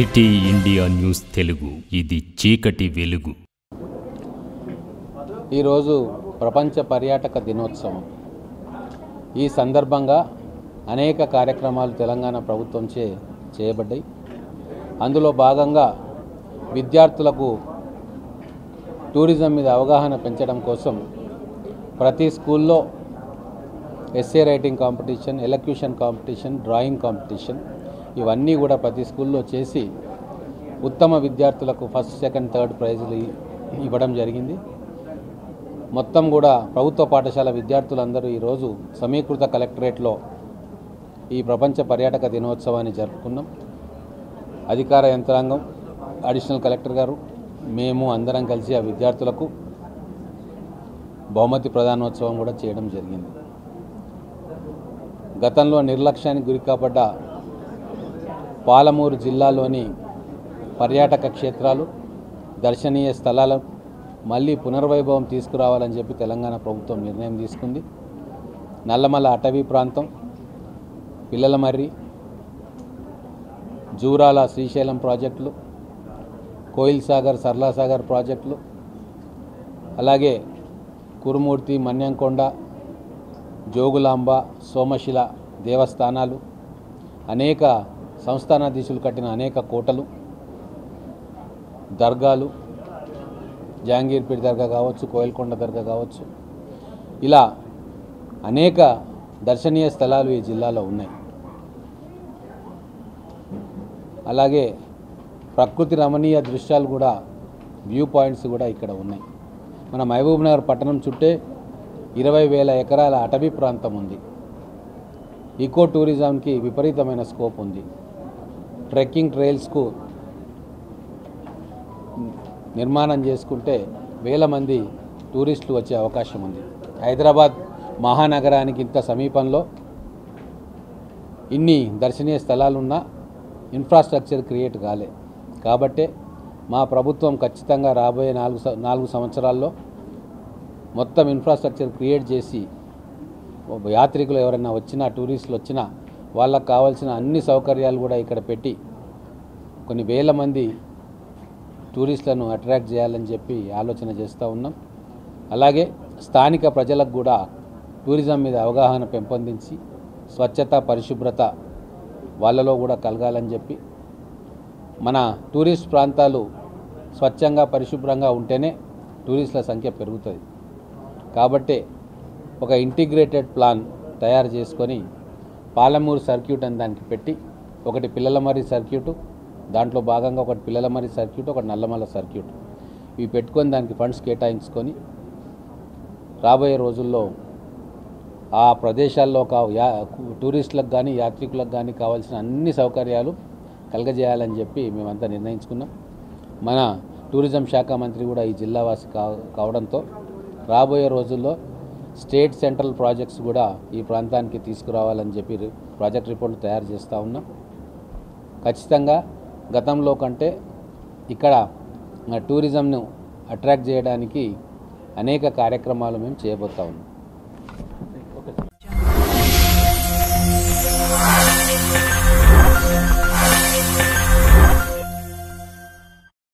City India news Telugu, ఇది చీకటి వెలుగు. ఈరోజు ప్రపంచ పర్యాటక దినోత్సవం. ఈ సందర్భంగా అనేక కార్యక్రమాలు తెలంగాణ ప్రభుత్వంచే చేయబడ్డాయి. అందులో భాగంగా విద్యార్థులకు టూరిజం మీద అవగాహన పెంచడం కోసం ప్రతి స్కూల్లో essay writing competition, elocution competition, drawing competition ఇవన్నీ కూడా ప్రతి స్కూల్లో చేసి ఉత్తమ విద్యార్థులకు ఫస్ట్, సెకండ్, థర్డ్ ప్రైజులు ఇవ్వడం జరిగింది. మొత్తం కూడా ప్రభుత్వ పాఠశాల విద్యార్థులందరూ ఈరోజు సమీకృత కలెక్టరేట్లో ఈ ప్రపంచ పర్యాటక దినోత్సవాన్ని జరుపుకున్నాం. అధికార యంత్రాంగం, అడిషనల్ కలెక్టర్ గారు, మేము అందరం కలిసి ఆ విద్యార్థులకు బహుమతి ప్రదానోత్సవం కూడా చేయడం జరిగింది. గతంలో నిర్లక్ష్యానికి గురికాపడ్డ పాలమూరు జిల్లాలోని పర్యాటక క్షేత్రాలు, దర్శనీయ స్థలాలు మళ్ళీ పునర్వైభవం తీసుకురావాలని చెప్పి తెలంగాణ ప్రభుత్వం నిర్ణయం తీసుకుంది. నల్లమల అటవీ ప్రాంతం, పిల్లలమర్రి, జూరాల శ్రీశైలం ప్రాజెక్టులు, కోయిల్ సాగర్, సర్లాసాగర్ ప్రాజెక్టులు, అలాగే కురుమూర్తి, మన్యంకొండ, జోగులాంబ, సోమశిల దేవస్థానాలు, అనేక సంస్థానాధీశులు కట్టిన అనేక కోటలు, దర్గాలు, జహాంగీర్పేట దర్గా కావచ్చు, కోయిల్కొండ దర్గా కావచ్చు, ఇలా అనేక దర్శనీయ స్థలాలు ఈ జిల్లాలో ఉన్నాయి. అలాగే ప్రకృతి రమణీయ దృశ్యాలు కూడా, వ్యూ పాయింట్స్ కూడా ఇక్కడ ఉన్నాయి. మన మహబూబ్నగర్ పట్టణం చుట్టే 20,000 ఎకరాల అటవీ ప్రాంతం ఉంది. ఈకో టూరిజంకి విపరీతమైన స్కోప్ ఉంది. ట్రెక్కింగ్ ట్రైల్స్కు నిర్మాణం చేసుకుంటే వేల మంది టూరిస్టులు వచ్చే అవకాశం ఉంది. హైదరాబాద్ మహానగరానికి ఇంత సమీపంలో ఇన్ని దర్శనీయ స్థలాలున్నా ఇన్ఫ్రాస్ట్రక్చర్ క్రియేట్ కాలే. కాబట్టే మా ప్రభుత్వం ఖచ్చితంగా రాబోయే 4 సంవత్సరాల్లో మొత్తం ఇన్ఫ్రాస్ట్రక్చర్ క్రియేట్ చేసి యాత్రికులు ఎవరైనా వచ్చినా, టూరిస్టులు వచ్చినా వాళ్ళకు కావాల్సిన అన్ని సౌకర్యాలు కూడా ఇక్కడ పెట్టి కొన్ని వేల మంది టూరిస్టులను అట్రాక్ట్ చేయాలని చెప్పి ఆలోచన చేస్తూ ఉన్నాం. అలాగే స్థానిక ప్రజలకు కూడా టూరిజం మీద అవగాహన పెంపొందించి స్వచ్ఛత, పరిశుభ్రత వాళ్ళలో కూడా కలగాలని చెప్పి, మన టూరిస్ట్ ప్రాంతాలు స్వచ్ఛంగా, పరిశుభ్రంగా ఉంటేనే టూరిస్టుల సంఖ్య పెరుగుతుంది. కాబట్టే ఒక ఇంటిగ్రేటెడ్ ప్లాన్ తయారు చేసుకొని పాలమూరు సర్క్యూట్ అని దానికి పెట్టి, ఒకటి పిల్లలమర్రి సర్క్యూటు, దాంట్లో భాగంగా ఒకటి పిల్లలమర్రి సర్క్యూట్, ఒకటి నల్లమల సర్క్యూట్, ఇవి పెట్టుకొని దానికి ఫండ్స్ కేటాయించుకొని రాబోయే రోజుల్లో ఆ ప్రదేశాల్లో టూరిస్టులకు కానీ, యాత్రికులకు కానీ కావాల్సిన అన్ని సౌకర్యాలు కలగజేయాలని చెప్పి మేమంతా నిర్ణయించుకున్నాం. మన టూరిజం శాఖ మంత్రి కూడా ఈ జిల్లావాసి కావడంతో రాబోయే రోజుల్లో స్టేట్, సెంట్రల్ ప్రాజెక్ట్స్ కూడా ఈ ప్రాంతానికి తీసుకురావాలని చెప్పి ప్రాజెక్ట్ రిపోర్ట్ తయారు చేస్తూ ఉన్నాం. ఖచ్చితంగా గతంలో కంటే ఇక్కడ టూరిజంను అట్రాక్ట్ చేయడానికి అనేక కార్యక్రమాలు మేము చేయబోతా ఉన్నాం.